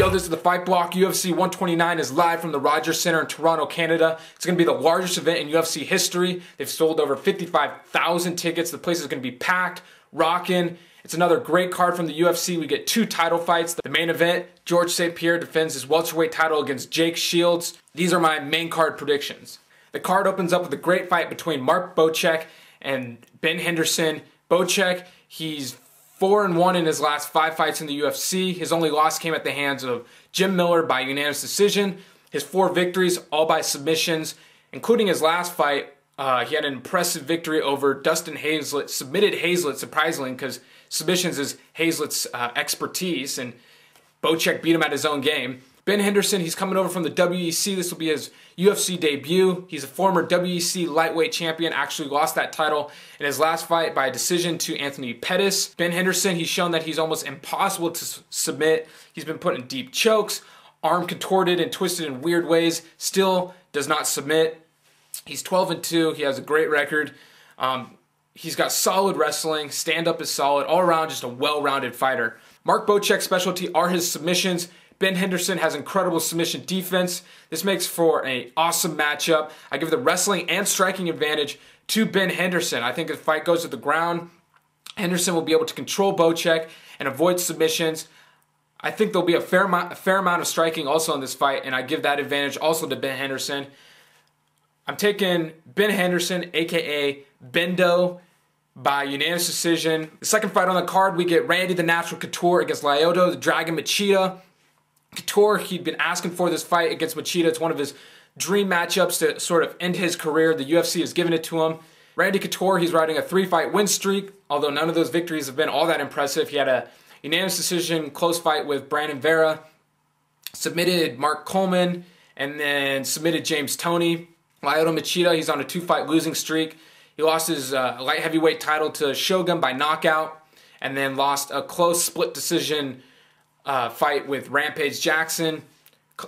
Yo, this is the Fight Block. UFC 129 is live from the Rogers Center in Toronto, Canada. It's going to be the largest event in UFC history. They've sold over 55,000 tickets. The place is going to be packed, rocking. It's another great card from the UFC. We get 2 title fights. The main event, Geroges St-Pierre defends his welterweight title against Jake Shields. These are my main card predictions. The card opens up with a great fight between Mark Hominick and Ben Henderson. Hominick, he's 4-1 in his last 5 fights in the UFC. His only loss came at the hands of Jim Miller by unanimous decision. His 4 victories, all by submissions, including his last fight. He had an impressive victory over Dustin Hazlett. Submitted Hazlett, surprisingly, because submissions is Hazlett's expertise, and Hominick beat him at his own game. Ben Henderson, he's coming over from the WEC. This will be his UFC debut. He's a former WEC lightweight champion, actually lost that title in his last fight by a decision to Anthony Pettis. Ben Henderson, he's shown that he's almost impossible to submit. He's been put in deep chokes, arm contorted and twisted in weird ways, still does not submit. He's 12-2, he has a great record. He's got solid wrestling, stand-up is solid, all around just a well-rounded fighter. Mark Hominick's specialty are his submissions. Ben Henderson has incredible submission defense. This makes for an awesome matchup. I give the wrestling and striking advantage to Ben Henderson. I think if the fight goes to the ground, Henderson will be able to control Hominick and avoid submissions. I think there'll be a fair amount of striking also in this fight, and I give that advantage also to Ben Henderson. I'm taking Ben Henderson, aka Bendo, by unanimous decision. The second fight on the card, we get Randy the Natural Couture against Lyoto the Dragon Machida. Couture, he'd been asking for this fight against Machida. It's one of his dream matchups to sort of end his career. The UFC has given it to him. Randy Couture, he's riding a 3-fight win streak, although none of those victories have been all that impressive. He had a unanimous decision close fight with Brandon Vera, submitted Mark Coleman, and then submitted James Toney. Lyoto Machida, he's on a 2-fight losing streak. He lost his light heavyweight title to Shogun by knockout, and then lost a close split decision fight with Rampage Jackson.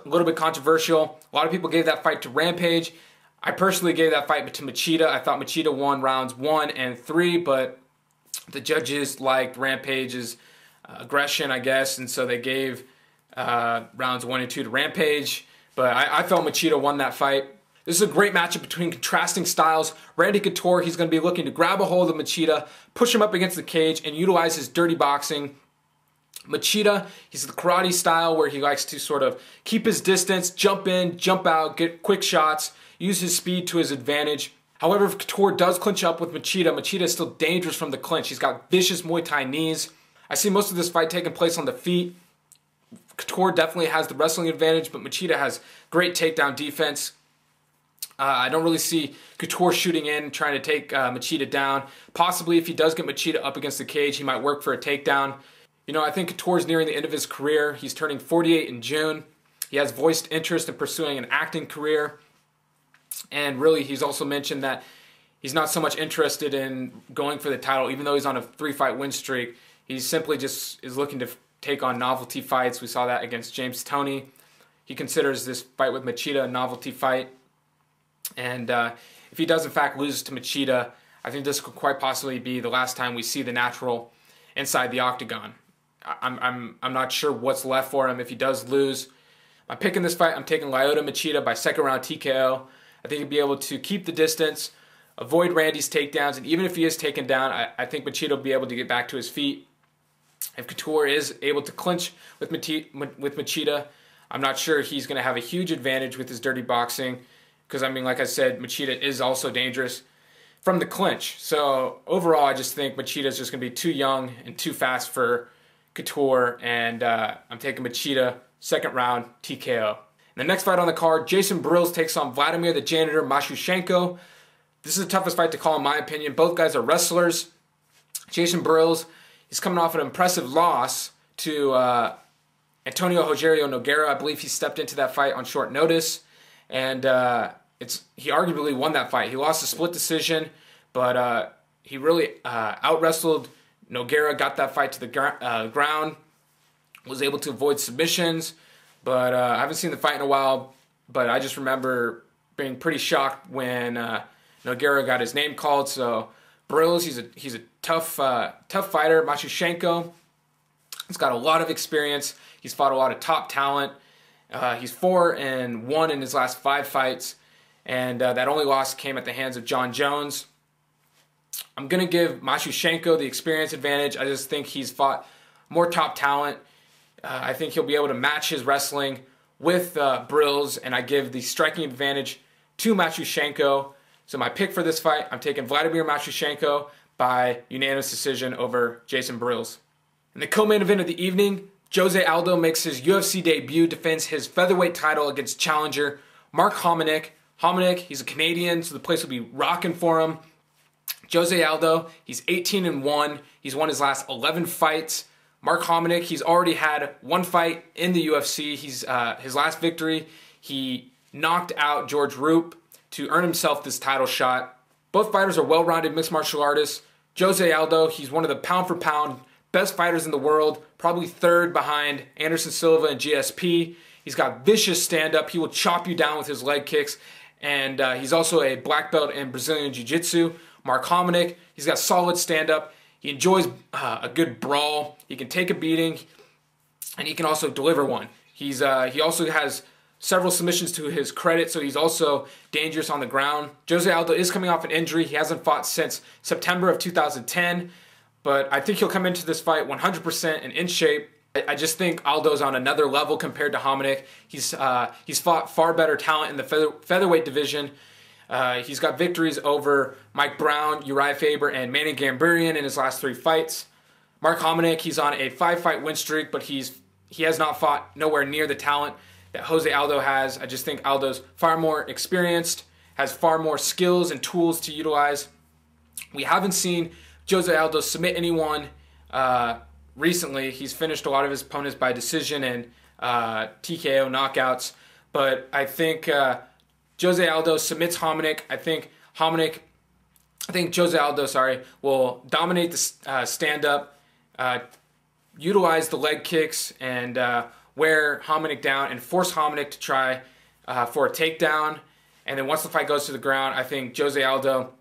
A little bit controversial. A lot of people gave that fight to Rampage. I personally gave that fight to Machida. I thought Machida won rounds 1 and 3, but the judges liked Rampage's aggression, I guess, and so they gave rounds 1 and 2 to Rampage. But I felt Machida won that fight. This is a great matchup between contrasting styles. Randy Couture, he's going to be looking to grab a hold of Machida, push him up against the cage, and utilize his dirty boxing. Machida, he's the karate style where he likes to sort of keep his distance, jump in, jump out, get quick shots, use his speed to his advantage. However, if Couture does clinch up with Machida, Machida is still dangerous from the clinch. He's got vicious Muay Thai knees. I see most of this fight taking place on the feet. Couture definitely has the wrestling advantage, but Machida has great takedown defense. I don't really see Couture shooting in, trying to take Machida down. Possibly if he does get Machida up against the cage, he might work for a takedown. You know, I think Couture's nearing the end of his career. He's turning 48 in June. He has voiced interest in pursuing an acting career. And really, he's also mentioned that he's not so much interested in going for the title, even though he's on a 3-fight win streak. He simply just is looking to take on novelty fights. We saw that against James Toney. He considers this fight with Machida a novelty fight. And if he does, in fact, lose to Machida, I think this could quite possibly be the last time we see the Natural inside the octagon. I'm not sure what's left for him if he does lose. I'm picking this fight. I'm taking Lyoto Machida by second round TKO. I think he'll be able to keep the distance, avoid Randy's takedowns, and even if he is taken down, I think Machida will be able to get back to his feet. If Couture is able to clinch with Machida, I'm not sure he's going to have a huge advantage with his dirty boxing because, I mean, like I said, Machida is also dangerous from the clinch. So overall, I just think Machida is just going to be too young and too fast for Couture, and I'm taking Machida, second round, TKO. In the next fight on the card, Jason Brills takes on Vladimir the Janitor Mashushenko. This is the toughest fight to call in my opinion. Both guys are wrestlers. Jason Brills, he's coming off an impressive loss to Antonio Rogerio Nogueira. I believe he stepped into that fight on short notice, and he arguably won that fight. He lost a split decision, but he really out-wrestled Nogueira, got that fight to the ground, was able to avoid submissions, but I haven't seen the fight in a while, but I just remember being pretty shocked when Nogueira got his name called. So Brills, he's a tough fighter. Mashushenko, He's got a lot of experience. He's fought a lot of top talent. He's 4-1 in his last 5 fights, and that only loss came at the hands of John Jones. I'm going to give Matyushenko the experience advantage. I just think he's fought more top talent. I think he'll be able to match his wrestling with Brills, and I give the striking advantage to Matyushenko. So my pick for this fight, I'm taking Vladimir Matyushenko by unanimous decision over Jason Brills. In the co-main event of the evening, Jose Aldo makes his UFC debut, defends his featherweight title against challenger Mark Hominick. Hominick, he's a Canadian, so the place will be rocking for him. Jose Aldo, he's 18-1. He's won his last 11 fights. Mark Hominick, he's already had 1 fight in the UFC. His last victory, he knocked out George Roop to earn himself this title shot. Both fighters are well-rounded mixed martial artists. Jose Aldo, he's one of the pound-for-pound best fighters in the world, probably 3rd behind Anderson Silva and GSP. He's got vicious stand-up. He will chop you down with his leg kicks. And he's also a black belt in Brazilian Jiu-Jitsu. Mark Hominick, he's got solid stand-up. He enjoys a good brawl. He can take a beating, and he can also deliver one. He also has several submissions to his credit, so he's also dangerous on the ground. Jose Aldo is coming off an injury. He hasn't fought since September of 2010, but I think he'll come into this fight 100% and in shape. I just think Aldo's on another level compared to Hominick. He's fought far better talent in the featherweight division. He's got victories over Mike Brown, Uriah Faber, and Manny Gambarian in his last 3 fights. Mark Hominick, he's on a 5-fight win streak, but he has not fought nowhere near the talent that Jose Aldo has. I just think Aldo's far more experienced, has far more skills and tools to utilize. We haven't seen Jose Aldo submit anyone recently. He's finished a lot of his opponents by decision and TKO knockouts, but I think Jose Aldo submits Hominick. I think Jose Aldo, will dominate the stand-up, utilize the leg kicks, and wear Hominick down and force Hominick to try for a takedown. And then once the fight goes to the ground, I think Jose Aldo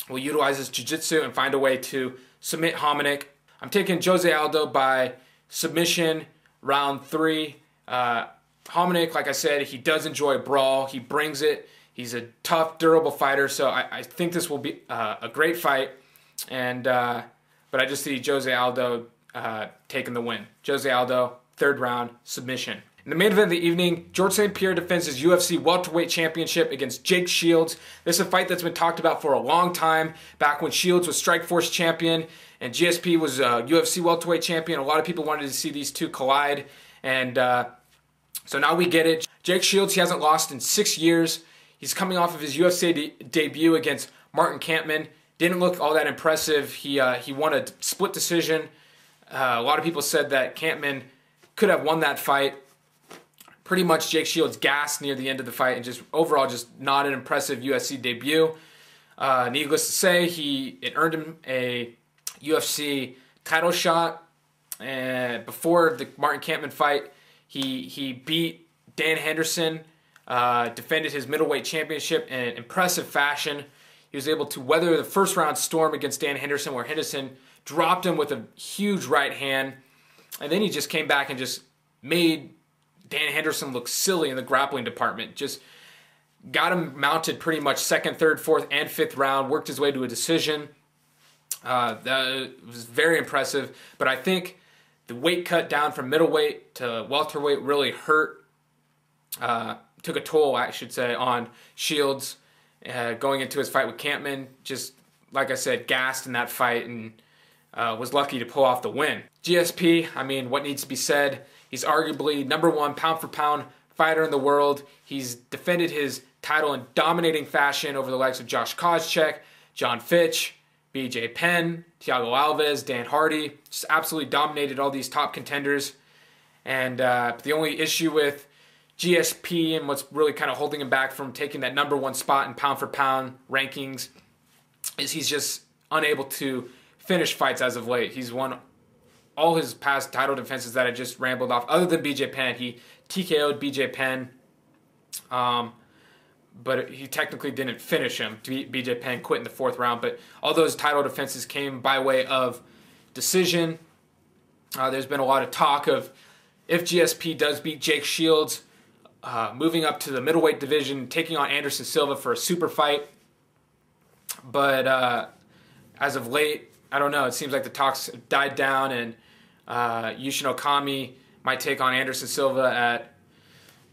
will utilize his jiu-jitsu and find a way to submit Hominick. I'm taking Jose Aldo by submission, round 3. Hominick, like I said, he does enjoy a brawl. He brings it. He's a tough, durable fighter, so I think this will be a great fight. But I just see Jose Aldo taking the win. Jose Aldo, 3rd round, submission. In the main event of the evening, Geroges St-Pierre defends his UFC Welterweight Championship against Jake Shields. This is a fight that's been talked about for a long time, back when Shields was Strikeforce champion and GSP was UFC Welterweight champion. A lot of people wanted to see these two collide, and so now we get it. Jake Shields, he hasn't lost in 6 years. He's coming off of his UFC debut against Martin Kampmann. Didn't look all that impressive. He won a split decision. A lot of people said that Kampmann could have won that fight. Pretty much Jake Shields gassed near the end of the fight and just overall just not an impressive UFC debut. Needless to say, it earned him a UFC title shot. And before the Martin Kampmann fight, he beat Dan Henderson, defended his middleweight championship in impressive fashion. He was able to weather the first round storm against Dan Henderson, where Henderson dropped him with a huge right hand. And then he just came back and just made Dan Henderson look silly in the grappling department. Just got him mounted pretty much 2nd, 3rd, 4th, and 5th round. Worked his way to a decision. That was very impressive. But I think the weight cut down from middleweight to welterweight really hurt. Took a toll, I should say, on Shields going into his fight with Kampmann. Just, like I said, gassed in that fight and was lucky to pull off the win. GSP, I mean, what needs to be said? He's arguably #1 pound-for-pound fighter in the world. He's defended his title in dominating fashion over the likes of Josh Koscheck, John Fitch, BJ Penn, Thiago Alves, Dan Hardy. Just absolutely dominated all these top contenders. And the only issue with GSP and what's really kind of holding him back from taking that #1 spot in pound-for-pound rankings is he's just unable to finish fights as of late. He's won all his past title defenses that I just rambled off, other than BJ Penn. He TKO'd BJ Penn, but he technically didn't finish him. BJ Penn quit in the 4th round, but all those title defenses came by way of decision. There's been a lot of talk of if GSP does beat Jake Shields, moving up to the middleweight division, taking on Anderson Silva for a super fight. But as of late, I don't know. It seems like the talks have died down, and Yushin Okami might take on Anderson Silva at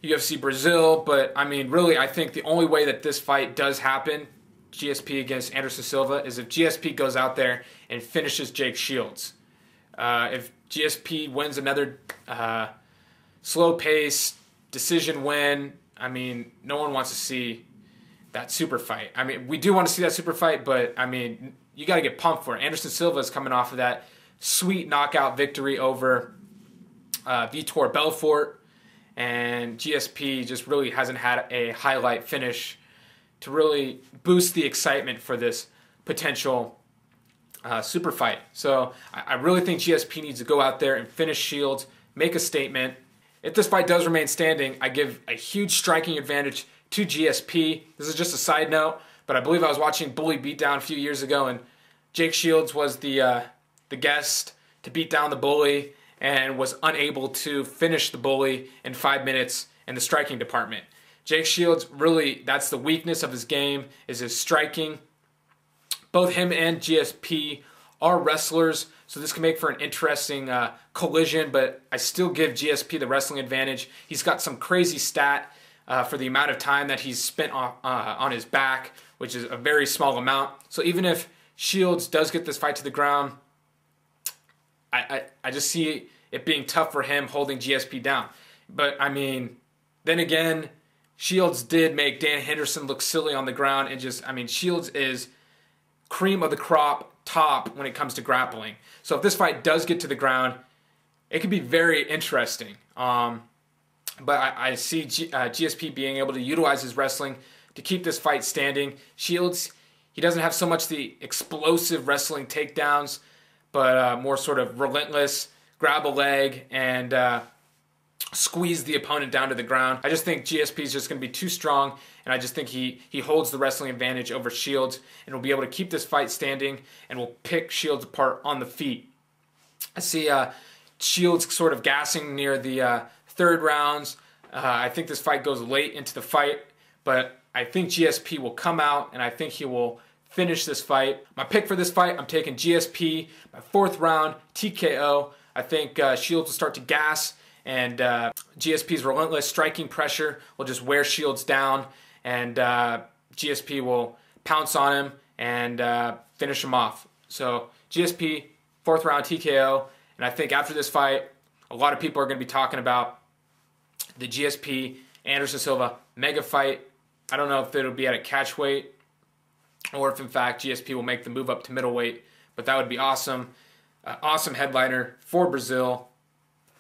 UFC Brazil. But, I mean, really, I think the only way that this fight does happen, GSP against Anderson Silva, is if GSP goes out there and finishes Jake Shields. If GSP wins another slow-paced decision win, I mean, no one wants to see that super fight. I mean, we do want to see that super fight, but, I mean, you got to get pumped for it. Anderson Silva is coming off of that sweet knockout victory over Vitor Belfort, and GSP just really hasn't had a highlight finish to really boost the excitement for this potential super fight. So I really think GSP needs to go out there and finish Shields, make a statement. If this fight does remain standing, I give a huge striking advantage to GSP. This is just a side note, but I believe I was watching Bully Beatdown a few years ago, and Jake Shields was the guest to beat down the Bully and was unable to finish the Bully in 5 minutes in the striking department. Jake Shields, really, that's the weakness of his game, is his striking. Both him and GSP are wrestlers, so this can make for an interesting collision, but I still give GSP the wrestling advantage. He's got some crazy stat for the amount of time that he's spent on his back, which is a very small amount. So even if Shields does get this fight to the ground, I just see it being tough for him holding GSP down. But, I mean, then again, Shields did make Dan Henderson look silly on the ground, and just, I mean, Shields is cream of the crop top when it comes to grappling. So if this fight does get to the ground, it could be very interesting. But I see GSP being able to utilize his wrestling to keep this fight standing. Shields, he doesn't have so much the explosive wrestling takedowns, but more sort of relentless, grab a leg and squeeze the opponent down to the ground. I just think GSP is just going to be too strong, and I just think he holds the wrestling advantage over Shields and will be able to keep this fight standing and will pick Shields apart on the feet. I see Shields sort of gassing near the third rounds. I think this fight goes late into the fight, but I think GSP will come out, and I think he will finish this fight. My pick for this fight, I'm taking GSP by 4th round, TKO. I think Shields will start to gas, and GSP's relentless striking pressure will just wear Shields down, and GSP will pounce on him and finish him off. So GSP, 4th round TKO, and I think after this fight, a lot of people are going to be talking about the GSP Anderson Silva mega fight. I don't know if it'll be at a catch weight or if, in fact, GSP will make the move up to middleweight, but that would be awesome. Awesome headliner for Brazil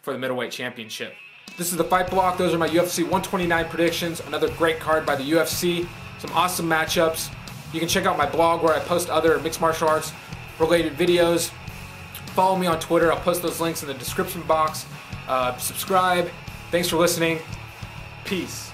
for the middleweight championship. This is the Fight Block. Those are my UFC 129 predictions. Another great card by the UFC. Some awesome matchups. You can check out my blog where I post other mixed martial arts related videos. Follow me on Twitter. I'll post those links in the description box. Subscribe. Thanks for listening. Peace.